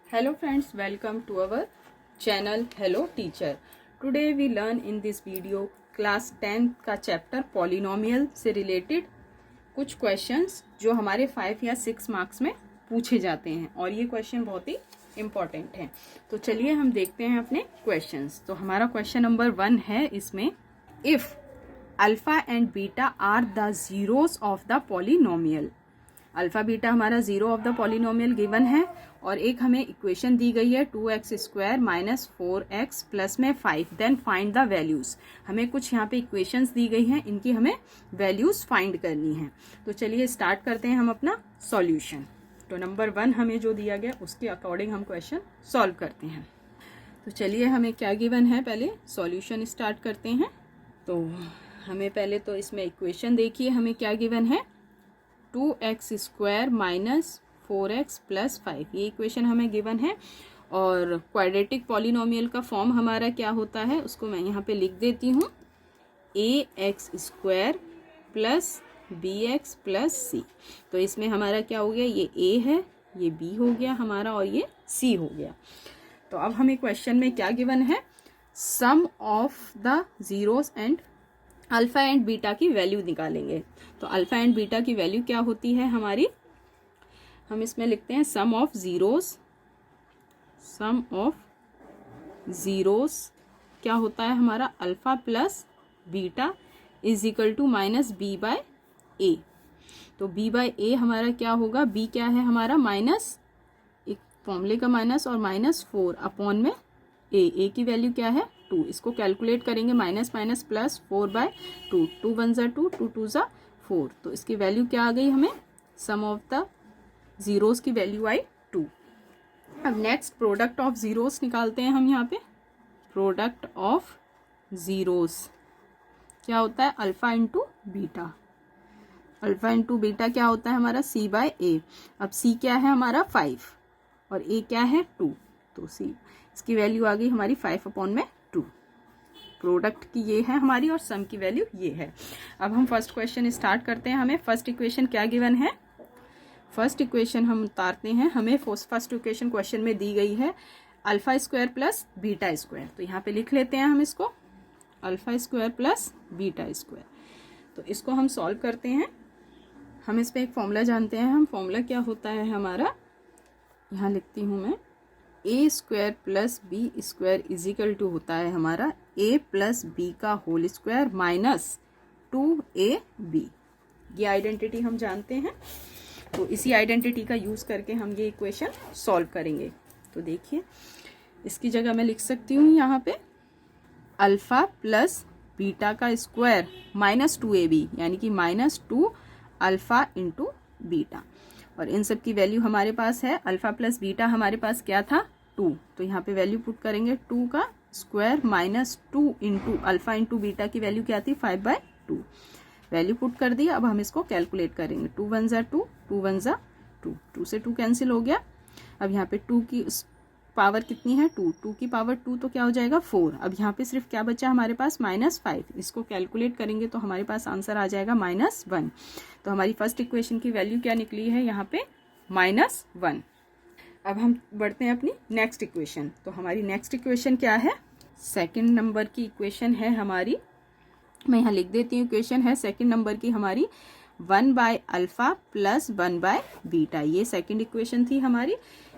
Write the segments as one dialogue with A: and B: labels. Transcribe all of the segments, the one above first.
A: Hello friends, welcome to our channel Hello Teacher. Today we learn in this video class 10 का chapter polynomial से related कुछ questions जो हमारे 5 या 6 marks में पूछे जाते हैं और ये क्वेश्चन बहुत ही इम्पॉर्टेंट है। तो चलिए हम देखते हैं अपने क्वेश्चंस। तो हमारा क्वेश्चन नंबर 1 है इसमें, if alpha and beta are the zeros of the polynomial. Alpha beta हमारा zero of the polynomial given है और एक हमें इक्वेशन दी गई है 2x square minus 4x plus में 5, देन फाइंड द वैल्यूज। हमें कुछ यहाँ पे इक्वेशंस दी गई हैं, इनकी हमें वैल्यूज फाइंड करनी है। तो चलिए स्टार्ट करते हैं हम अपना सॉल्यूशन। तो नंबर 1 हमें जो दिया गया उसके अकॉर्डिंग हम क्वेश्चन सॉल्व करते हैं। तो चलिए हमें क्या गिवन है, पहले सॉल्यूशन स्टार्ट करते हैं। तो हमें पहले तो इसमें इक्वेशन देखिए, हमें क्या गिवन है 2x square minus 4x plus 5, ये इक्वेशन हमें गिवन है। और क्वाड्रेटिक पॉलिनोमियल का फॉर्म हमारा क्या होता है उसको मैं यहाँ पे लिख देती हूँ, ax square plus bx plus c। तो इसमें हमारा क्या हो गया, ये a है, ये b हो गया हमारा और ये c हो गया। तो अब हमें क्वेश्चन में क्या गिवन है, sum of the zeros and alpha and beta की वैल्यू निकालेंगे। तो अल्फा एंड बीटा की वैल्यू क्या होती है हमारी, हम इसमें लिखते हैं सम ऑफ जीरोस क्या होता है हमारा, alpha plus beta is equal to minus B by A. तो बी बाय ए हमारा क्या होगा, बी क्या है हमारा माइनस, एक फॉर्मूले का माइनस और माइनस 4 अपॉन में ए की वैल्यू क्या है 2। इसको कैलकुलेट करेंगे, माइनस माइनस प्लस 4 बाय 2, 2 1 ज़ा 2, 2 2 ज़ा 4। तो इसकी वैल्यू क्या आ गई हमें, सम ऑफ द जीरोस की वैल्यू आई 2। अब नेक्स्ट प्रोडक्ट ऑफ जीरोस निकालते हैं हम यहाँ पे। प्रोडक्ट ऑफ जीरोस क्या होता है, alpha into beta. Alpha into beta क्या होता है हमारा c बाय ए। अब c क्या है हमारा 5 और a क्या है 2, तो c इसकी वैल्यू आ गई हमारी 5 अपॉन में 2। प्रोडक्ट की ये है हमारी और सम की वैल्यू ये है। अब हम फर्स्ट क्वेश्चन स्टार्ट करते हैं। हमें फर्स्ट इक्वेशन क्या गिवन है, फर्स्ट इक्वेशन हम उतारते हैं। हमें फर्स्ट इक्वेशन क्वेश्चन में दी गई है alpha square plus beta square. तो यहाँ पे लिख लेते हैं हम इसको, alpha square plus beta square. तो इसको हम सॉल्व करते हैं। हम इस पर एक फॉर्मूला जानते हैं, हम फॉर्मूला क्या होता है हमारा, यहाँ लिखती हूँ मैं, A square plus B square is equal to होता है हमारा ए प्लस बी का होल स्क्वायर माइनस 2ab। ये आइडेंटिटी हम जानते हैं, तो इसी आइडेंटिटी का यूज़ करके हम ये इक्वेशन सॉल्व करेंगे। तो देखिए इसकी जगह मैं लिख सकती हूँ यहाँ पे अल्फ़ा प्लस बीटा का स्क्वायर माइनस 2ab, यानी कि माइनस 2 अल्फ़ा इंटू बीटा। और इन सब की वैल्यू हमारे पास है, अल्फ़ा प्लस बीटा हमारे पास क्या था 2, तो यहाँ पे वैल्यू पुट करेंगे 2 का square minus 2 into alpha into beta की वैल्यू क्या थी 5 बाय 2। वैल्यू पुट कर दी। अब हम इसको कैलकुलेट करेंगे, 2 1 ज़ा 2, 2 1 ज़ा 2, 2 से 2 कैंसिल हो गया। अब यहाँ पे 2 की पावर कितनी है 2, 2 की पावर 2 तो क्या हो जाएगा 4। अब यहाँ पे सिर्फ क्या बचा हमारे पास माइनस 5, इसको कैलकुलेट करेंगे तो हमारे पास आंसर आ जाएगा -1। तो हमारी फर्स्ट इक्वेशन की वैल्यू क्या निकली है यहाँ पे -1। अब हम बढ़ते हैं अपनी नेक्स्ट इक्वेशन। तो हमारी नेक्स्ट इक्वेशन क्या है, सेकंड नंबर की इक्वेशन है हमारी, मैं यहाँ लिख देती हूँ, इक्वेशन है सेकंड नंबर की हमारी 1 bye alpha plus 1 by beta. ये सेकंड इक्वेशन थी हमारी।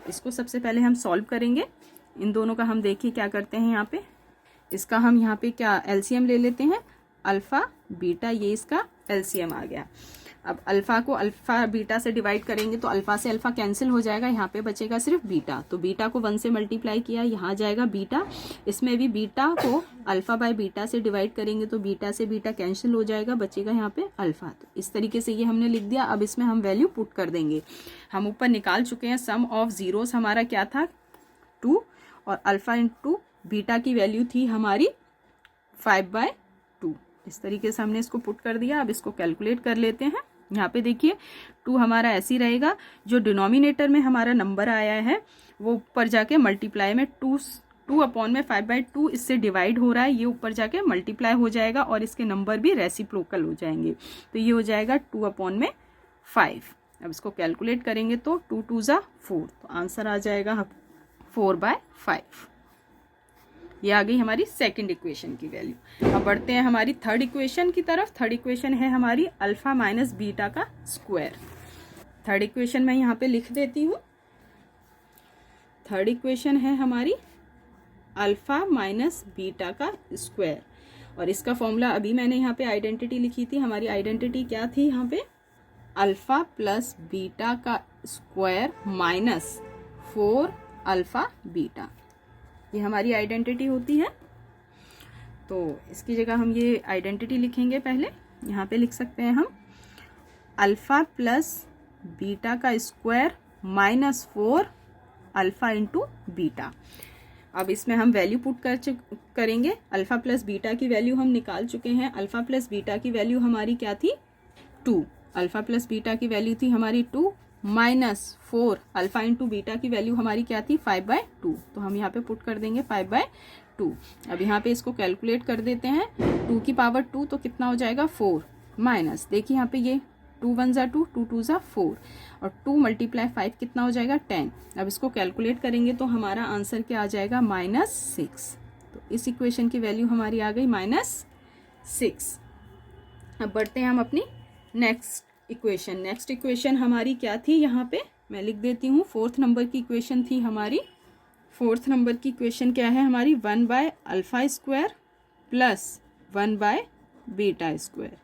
A: इसको सबसे पहले हम सॉल्व करेंगे। इन दोनों का हम देखिए क्या करते हैं, यहाँ पे इसका हम यहाँ पे क्या एलसीएम ले लेते हैं, अल्फ़ा बीटा, ये इसका एलसीएम आ गया। अब अल्फ़ा को अल्फ़ा बीटा से डिवाइड करेंगे तो अल्फ़ा से अल्फ़ा कैंसिल हो जाएगा, यहाँ पे बचेगा सिर्फ बीटा। तो बीटा को 1 से मल्टीप्लाई किया, यहाँ जाएगा बीटा। इसमें भी बीटा को अल्फ़ा बाय बीटा से डिवाइड करेंगे तो बीटा से बीटा कैंसिल हो जाएगा, बचेगा यहाँ पे अल्फ़ा। तो इस तरीके से ये हमने लिख दिया। अब इसमें हम वैल्यू पुट कर देंगे। हम ऊपर निकाल चुके हैं, सम ऑफ जीरोस हमारा क्या था 2 और अल्फ़ा इंटू बीटा की वैल्यू थी हमारी 5 बाय 2। इस तरीके से हमने इसको पुट कर दिया। अब इसको कैलकुलेट कर लेते हैं। यहाँ पे देखिए 2 हमारा ऐसे ही रहेगा, जो डिनोमिनेटर में हमारा नंबर आया है वो ऊपर जाके मल्टीप्लाई में 2 अपॉन में 5 बाय 2 इससे डिवाइड हो रहा है, ये ऊपर जाके मल्टीप्लाई हो जाएगा और इसके नंबर भी रेसिप्रोकल हो जाएंगे। तो ये हो जाएगा 2 अपॉन में 5। अब इसको कैलकुलेट करेंगे तो 2 2 ज़ा 4, तो आंसर आ जाएगा 4/5। ये आ गई हमारी सेकंड इक्वेशन की वैल्यू। अब बढ़ते हैं हमारी थर्ड इक्वेशन की तरफ। थर्ड इक्वेशन है हमारी अल्फा माइनस बीटा का स्क्वायर। थर्ड इक्वेशन मैं यहाँ पे लिख देती हूँ। थर्ड इक्वेशन है हमारी अल्फा माइनस बीटा का स्क्वायर, और इसका फॉर्मूला अभी मैंने यहाँ पे आइडेंटिटी लिखी थी। हमारी आइडेंटिटी क्या थी यहाँ पे? अल्फा प्लस बीटा का स्क्वायर माइनस 4 अल्फा बीटा, ये हमारी आइडेंटिटी होती है। तो इसकी जगह हम ये आइडेंटिटी लिखेंगे। पहले यहाँ पे लिख सकते हैं हम अल्फा प्लस बीटा का square minus 4 alpha into beta. अब इसमें हम वैल्यू पुट करेंगे। अल्फा प्लस बीटा की वैल्यू हम निकाल चुके हैं। अल्फा प्लस बीटा की वैल्यू हमारी क्या थी? 2। अल्फा प्लस बीटा की वैल्यू थी हमारी 2 माइनस 4 अल्फा इंटू बीटा की वैल्यू हमारी क्या थी? 5/2। तो हम यहाँ पे पुट कर देंगे 5/2। अब यहाँ पे इसको कैलकुलेट कर देते हैं। 2 की पावर 2 तो कितना हो जाएगा? 4 माइनस, देखिए यहाँ पे ये 2 1 ज़ा 2, 2 2 ज़ा 4, और 2 मल्टीप्लाई 5 कितना हो जाएगा? 10। अब इसको कैलकुलेट करेंगे तो हमारा आंसर क्या आ जाएगा? -6। तो इस इक्वेशन की वैल्यू हमारी आ गई -6। अब बढ़ते हैं हम अपनी नेक्स्ट इक्वेशन। नेक्स्ट इक्वेशन हमारी क्या थी? यहाँ पे मैं लिख देती हूँ। 4th नंबर की इक्वेशन थी हमारी। 4th नंबर की इक्वेशन क्या है हमारी? 1/अल्फा स्क्वायर प्लस 1/बीटा स्क्वायर।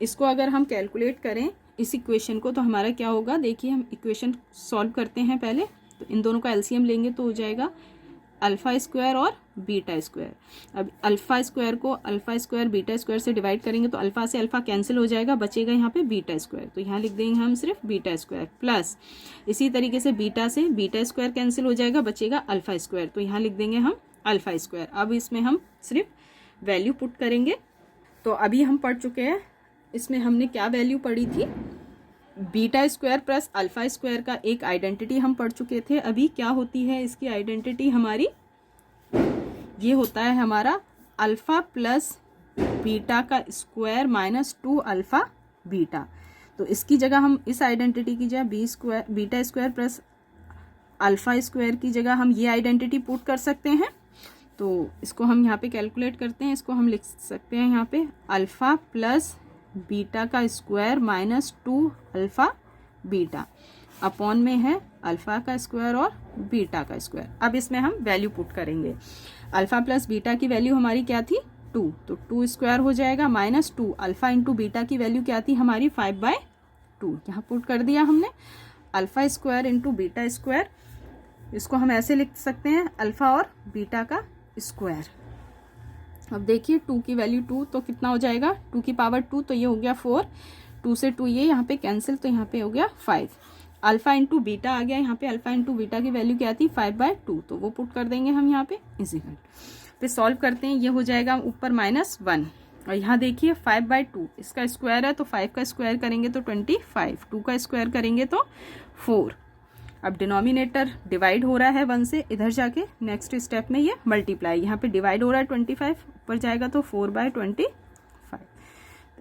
A: इसको अगर हम कैलकुलेट करें इस इक्वेशन को तो हमारा क्या होगा? देखिए हम इक्वेशन सॉल्व करते हैं पहले। तो इन दोनों का एलसीएम लेंगे तो हो जाएगा अल्फा स्क्वायर और बीटा स्क्वायर। अब अल्फा स्क्वायर को अल्फा स्क्वायर बीटा स्क्वायर से डिवाइड करेंगे तो अल्फा से अल्फा कैंसिल हो जाएगा, बचेगा यहाँ पे बीटा स्क्वायर। तो यहाँ लिख देंगे हम सिर्फ बीटा स्क्वायर प्लस, इसी तरीके से बीटा से बीटा स्क्वायर कैंसिल हो जाएगा, बचेगा अल्फा स्क्वायर। तो यहाँ लिख देंगे हम अल्फा स्क्वायर। अब इसमें हम सिर्फ वैल्यू पुट करेंगे। तो अभी हम पढ़ चुके हैं, इसमें हमने क्या वैल्यू पढ़ी थी? Beta square plus alpha square का एक आइडेंटिटी हम पढ़ चुके थे। अभी क्या होती है इसकी आइडेंटिटी हमारी? ये होता है हमारा अल्फा प्लस बीटा का स्क्वायर माइनस 2 अल्फा बीटा। तो इसकी जगह हम इस आइडेंटिटी की जगह beta square plus alpha square की जगह हम ये आइडेंटिटी पुट कर सकते हैं। तो इसको हम यहाँ पे कैलकुलेट करते हैं। इसको हम लिख सकते हैं यहाँ पे अल्फा प्लस बीटा का square minus 2 alpha beta upon में है अल्फा का स्क्वायर और बीटा का स्क्वायर। अब इसमें हम वैल्यू पुट करेंगे। अल्फा प्लस बीटा की वैल्यू हमारी क्या थी? 2, तो 2 स्क्वायर हो जाएगा माइनस 2 अल्फा इंटू बीटा की वैल्यू क्या थी हमारी? 5/2। यहाँ पुट कर दिया हमने। Alpha square into beta square, इसको हम ऐसे लिख सकते हैं अल्फा और बीटा का स्क्वायर। अब देखिए 2 की वैल्यू 2 तो कितना हो जाएगा? 2 की पावर 2 तो ये हो गया 4, 2 से 2 ये यहाँ पे कैंसिल, तो यहाँ पे हो गया 5। अल्फा इंटू बीटा आ गया यहाँ पे। अल्फा इंटू बीटा की वैल्यू क्या थी? 5/2, तो वो पुट कर देंगे हम यहाँ पे इक्वल। फिर सॉल्व करते हैं, ये हो जाएगा ऊपर -1, और यहाँ देखिए 5/2 इसका स्क्वायर है तो 5 का स्क्वायर करेंगे तो 25, 2 का स्क्वायर करेंगे तो 4। अब डिनोमिनेटर डिवाइड हो रहा है 1 से, इधर जाके नेक्स्ट स्टेप में ये मल्टीप्लाई, यहाँ पे डिवाइड हो रहा है 25, ऊपर जाएगा तो 4/25।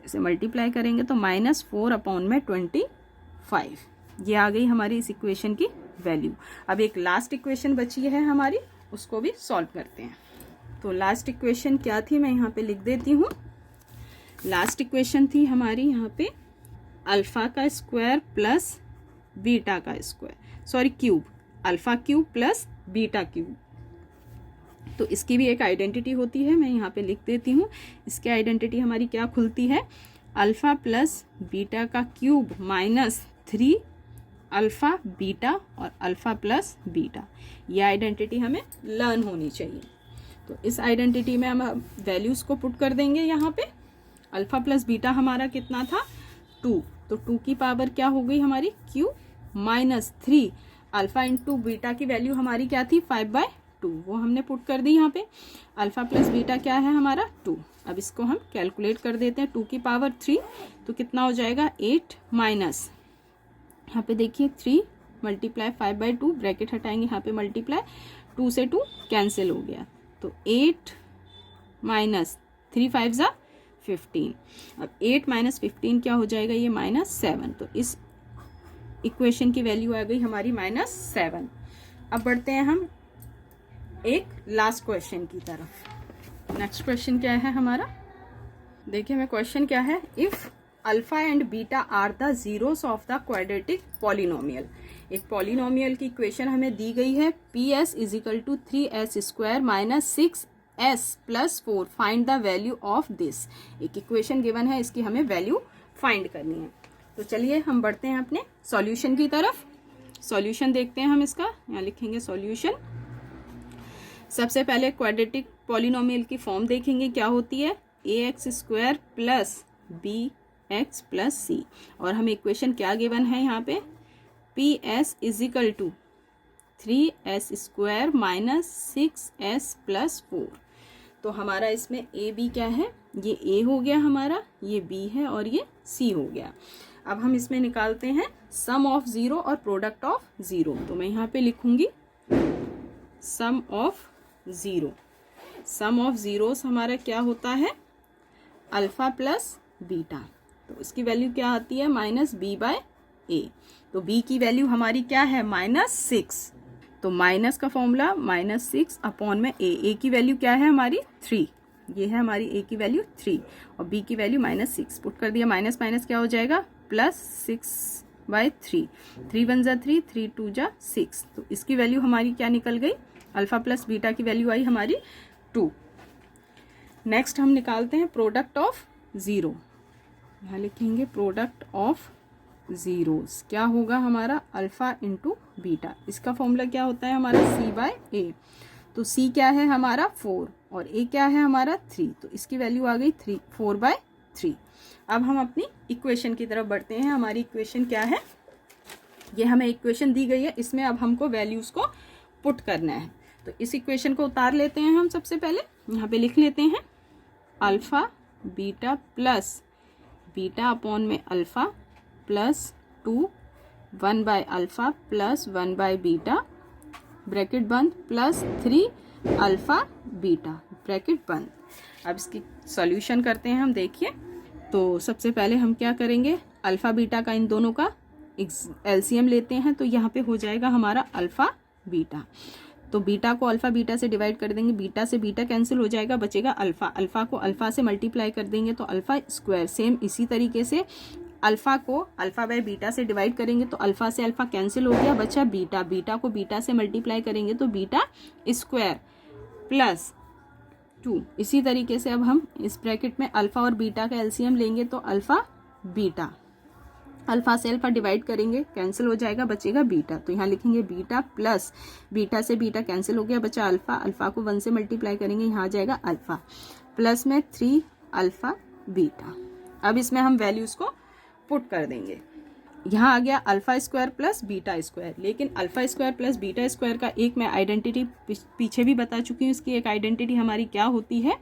A: इसे मल्टीप्लाई करेंगे तो -4/25, ये आ गई हमारी इस इक्वेशन की वैल्यू। अब एक लास्ट इक्वेशन बची है हमारी, उसको भी सॉल्व करते हैं। तो लास्ट इक्वेशन क्या थी मैं यहाँ पे लिख देती हूँ। लास्ट इक्वेशन थी हमारी यहाँ पे अल्फा का स्क्वायर प्लस बीटा का square, sorry cube, alpha cube plus beta cube. तो इसकी भी एक आइडेंटिटी होती है, मैं यहाँ पे लिख देती हूँ। इसकी आइडेंटिटी हमारी क्या खुलती है? अल्फा प्लस बीटा का क्यूब माइनस 3 अल्फा बीटा और अल्फा प्लस बीटा। ये आइडेंटिटी हमें लर्न होनी चाहिए। तो इस आइडेंटिटी में हम वैल्यूज़ को पुट कर देंगे यहाँ पे। अल्फा प्लस बीटा हमारा कितना था? 2, तो 2 की पावर क्या हो गई हमारी? Q minus 3 alpha into beta की वैल्यू हमारी क्या थी? 5/2, वो हमने पुट कर दी यहाँ पे। अल्फा प्लस बीटा क्या है हमारा? 2। अब इसको हम कैलकुलेट कर देते हैं। 2 की पावर 3 तो कितना हो जाएगा? 8 माइनस, यहाँ पे देखिए 3 मल्टीप्लाई 5/2, ब्रैकेट हटाएंगे, यहाँ पे मल्टीप्लाई, 2 से 2 कैंसिल हो गया, तो 8 माइनस 3 5 ज़ा 15। अब 8 माइनस 15 क्या हो जाएगा? ये -7। तो इस इक्वेशन की वैल्यू आ गई हमारी -7। अब बढ़ते हैं हम एक लास्ट क्वेश्चन की तरफ। नेक्स्ट क्वेश्चन क्या है हमारा, देखिए हमें क्वेश्चन क्या है, if alpha and beta are the zeros of the quadratic polynomial. एक पॉलिनोमियल की इक्वेशन हमें दी गई है, P S is equal to 3s² minus 6s plus 4, find the value of this. एक इक्वेशन गिवन है, इसकी हमें वैल्यू फाइंड करनी है। तो चलिए हम बढ़ते हैं अपने सॉल्यूशन की तरफ। सॉल्यूशन देखते हैं हम इसका, यहाँ लिखेंगे सॉल्यूशन। सबसे पहले क्वाड्रेटिक पॉलिनोमियल की फॉर्म देखेंगे क्या होती है, ax² प्लस bx प्लस सी, और हमें इक्वेशन क्या गिवन है यहाँ पे, ps is equal to 3s² minus 6s plus 4। तो हमारा इसमें a b क्या है, ये a हो गया हमारा, ये b है और ये c हो गया। अब हम इसमें निकालते हैं सम ऑफ जीरो और प्रोडक्ट ऑफ जीरो। तो मैं यहाँ पे लिखूंगी sum of zero. Sum of zeros हमारा क्या होता है, अल्फा प्लस बीटा। तो इसकी वैल्यू क्या आती है, माइनस b बाय ए। तो b की वैल्यू हमारी क्या है, -6। तो माइनस का फॉर्मूला -6 अपॉन में a की वैल्यू क्या है हमारी 3, ये है हमारी a की वैल्यू 3 और b की वैल्यू -6 पुट कर दिया। माइनस माइनस क्या हो जाएगा, +6/3, 3 1 जा 3, 3 2 जा 6। तो इसकी वैल्यू हमारी क्या निकल गई, अल्फा प्लस बीटा की वैल्यू आई हमारी 2। नेक्स्ट हम निकालते हैं प्रोडक्ट ऑफ जीरो। यहाँ लिखेंगे प्रोडक्ट ऑफ जीरोस, क्या होगा हमारा अल्फा इंटू बीटा। इसका फॉर्मूला क्या होता है हमारा c/a। तो c क्या है हमारा 4 और a क्या है हमारा 3, तो इसकी वैल्यू आ गई 4/3। अब हम अपनी इक्वेशन की तरफ बढ़ते हैं। हमारी इक्वेशन क्या है, ये हमें इक्वेशन दी गई है, इसमें अब हमको वैल्यूज को पुट करना है। तो इस इक्वेशन को उतार लेते हैं हम। सबसे पहले यहाँ पे लिख लेते हैं alpha beta plus beta upon में अल्फा प्लस 2 1/अल्फा प्लस 1/बीटा ब्रैकेट बंद प्लस 3 अल्फा बीटा ब्रैकेट बंद। अब इसकी सॉल्यूशन करते हैं हम। देखिए तो सबसे पहले हम क्या करेंगे, अल्फा बीटा का इन दोनों का एलसीएम लेते हैं। तो यहाँ पे हो जाएगा हमारा अल्फा बीटा। तो बीटा को अल्फा बीटा से डिवाइड कर देंगे, बीटा से बीटा कैंसिल हो जाएगा, बचेगा अल्फा। अल्फा को अल्फा से मल्टीप्लाई कर देंगे तो अल्फा स्क्वायर। सेम इसी तरीके से अल्फा को अल्फा बाय बीटा से डिवाइड करेंगे तो अल्फा से अल्फा कैंसिल हो गया, बचा बीटा। बीटा को बीटा से मल्टीप्लाई करेंगे तो बीटा स्क्वायर प्लस 2। इसी तरीके से अब हम इस ब्रैकेट में अल्फा और बीटा का एलसीएम लेंगे तो अल्फा बीटा, अल्फा से अल्फा डिवाइड करेंगे कैंसिल हो जाएगा, बचेगा बीटा। तो यहाँ लिखेंगे बीटा प्लस बीटा से बीटा कैंसिल हो गया, बचा अल्फा। अल्फा को 1 से मल्टीप्लाई करेंगे, यहाँ आ जाएगा अल्फा प्लस में 3 अल्फा बीटा। अब इसमें हम वैल्यूज को पुट कर देंगे। यहाँ आ गया alpha square plus beta square, लेकिन alpha square plus beta square का एक मैं आइडेंटिटी पीछे भी बता चुकी हूँ। इसकी एक आइडेंटिटी हमारी क्या होती है,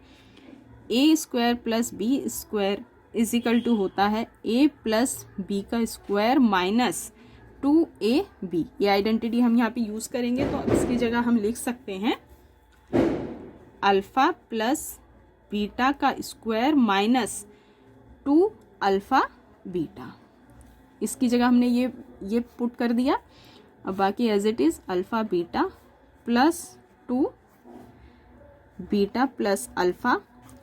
A: A square plus B square is equal to होता है a प्लस बी का स्क्वायर माइनस 2ab। ये आइडेंटिटी हम यहाँ पे यूज करेंगे। तो इसकी जगह हम लिख सकते हैं अल्फा प्लस बीटा का स्क्वायर माइनस 2 अल्फा बीटा। इसकी जगह हमने ये पुट कर दिया। अब बाकी as it is alpha beta plus 2 beta plus alpha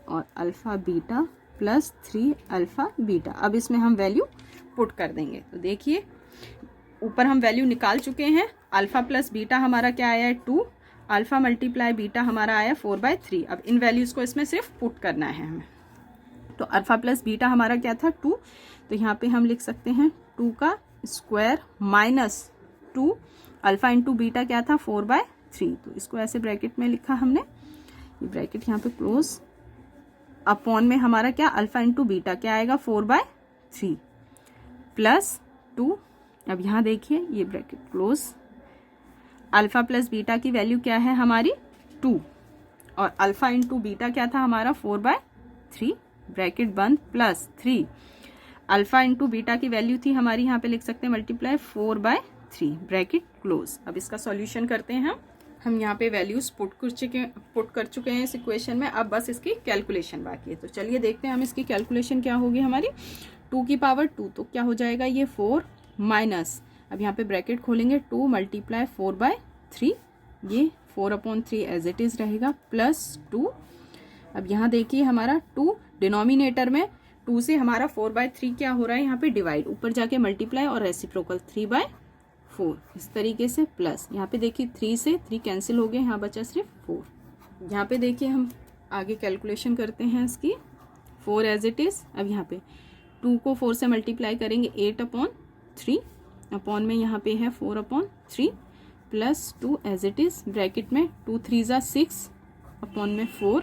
A: और alpha beta plus 3 alpha beta. अब इसमें हम वैल्यू पुट कर देंगे। तो देखिए ऊपर हम वैल्यू निकाल चुके हैं। अल्फा प्लस बीटा हमारा क्या आया है 2, अल्फा मल्टीप्लाई बीटा हमारा आया 4/3। अब इन वैल्यूज को इसमें सिर्फ पुट करना है हमें। तो अल्फा प्लस बीटा हमारा क्या था 2, तो यहाँ पे हम लिख सकते हैं 2 का square minus 2 alpha into beta क्या था 4/3। तो इसको ऐसे ब्रैकेट में लिखा हमने, ये ब्रैकेट यहाँ पे क्लोज, अपॉन में हमारा क्या अल्फा इंटू बीटा क्या आएगा 4/3 प्लस 2। अब यहाँ देखिए ये bracket close, alpha plus beta की वैल्यू क्या है हमारी 2 और अल्फा इंटू बीटा क्या था हमारा 4/3 ब्रैकेट बंद प्लस 3 अल्फा इंटू बीटा की वैल्यू थी हमारी, यहाँ पे लिख सकते हैं मल्टीप्लाई 4/3 ब्रैकेट क्लोज। अब इसका सॉल्यूशन करते हैं हम यहाँ पे वैल्यूज पुट कर चुके हैं इस इक्वेशन में। अब बस इसकी कैलकुलेशन बाकी है। तो चलिए देखते हैं हम इसकी कैलकुलेशन क्या होगी हमारी। 2 की पावर 2 तो क्या हो जाएगा ये 4 माइनस, अब यहाँ पे ब्रैकेट खोलेंगे 2 मल्टीप्लाई 4/3, ये 4/3 एज इट इज़ रहेगा प्लस 2। अब यहाँ देखिए हमारा 2 डिनोमिनेटर में 2 से हमारा 4/3 क्या हो रहा है यहाँ पे डिवाइड, ऊपर जाके मल्टीप्लाई और रेसिप्रोकल 3/4 इस तरीके से प्लस। यहाँ पे देखिए 3 से 3 कैंसिल हो गए, यहाँ बचा सिर्फ 4। यहाँ पे देखिए हम आगे कैलकुलेशन करते हैं इसकी। 4 एज इट इज़, अब यहाँ पे 2 को 4 से मल्टीप्लाई करेंगे 8/3 अपॉन में यहाँ पे है 4/3 plus 2 as it is, bracket में 2 3 ज़ा 6 अपॉन में 4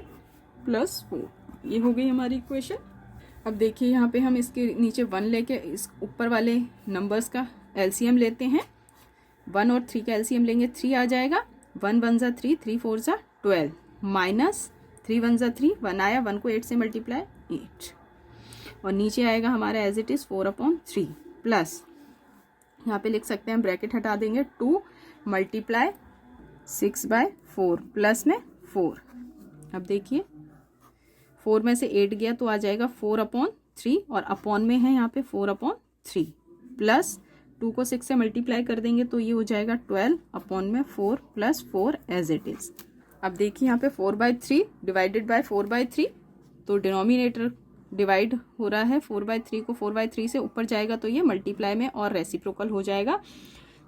A: प्लस 4। ये हो गई हमारी इक्वेशन। अब देखिए यहाँ पे हम इसके नीचे 1 लेके इस ऊपर वाले नंबर्स का एलसीएम लेते हैं। 1 और 3 का एलसीएम लेंगे, 3 आ जाएगा। 1 1 ज़ा 3, 3 4 ज़ा 12 माइनस 3 1 ज़ा 3, 1 आया, 1 को 8 से मल्टीप्लाई 8 और नीचे आएगा हमारा एज इट इज़ 4/3 प्लस यहाँ पे लिख सकते हैं, ब्रैकेट हटा देंगे, 2 मल्टीप्लाई 6/4 प्लस में 4। अब देखिए 4 में से 8 गया तो आ जाएगा 4/3 और अपॉन में है यहाँ पे 4/3 प्लस 2 को 6 से मल्टीप्लाई कर देंगे तो ये हो जाएगा 12 अपॉन में 4 प्लस 4 एज इट इज़। अब देखिए यहाँ पे 4/3 डिवाइडेड बाय 4/3, तो डिनोमिनेटर डिवाइड हो रहा है 4/3 को 4/3 से ऊपर जाएगा तो ये मल्टीप्लाई में और रेसिप्रोकल हो जाएगा,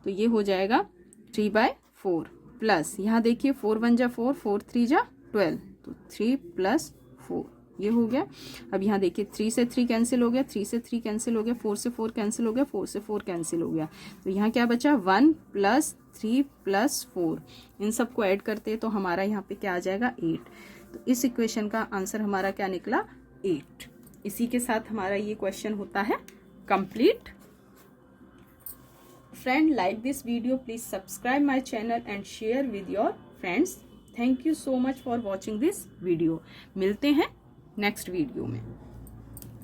A: तो ये हो जाएगा 3/4 प्लस यहाँ देखिए 4 1 ज़ा 4, 4 3 ज़ा 12, तो 3 प्लस 4 ये हो गया। अब यहाँ देखिए 3 से 3 कैंसिल हो गया, 3 से 3 कैंसिल हो गया, 4 से 4 कैंसिल हो गया, 4 से 4 कैंसिल हो गया, तो यहाँ क्या बचा 1 प्लस 3 प्लस 4। इन सबको ऐड करते तो हमारा यहाँ पे क्या आ जाएगा 8। तो इस इक्वेशन का आंसर हमारा क्या निकला 8। इसी के साथ हमारा ये क्वेश्चन होता है complete. Friend, like this video, please subscribe my channel and share with your friends. Thank you so much for watching this video. मिलते हैं नेक्स्ट वीडियो में।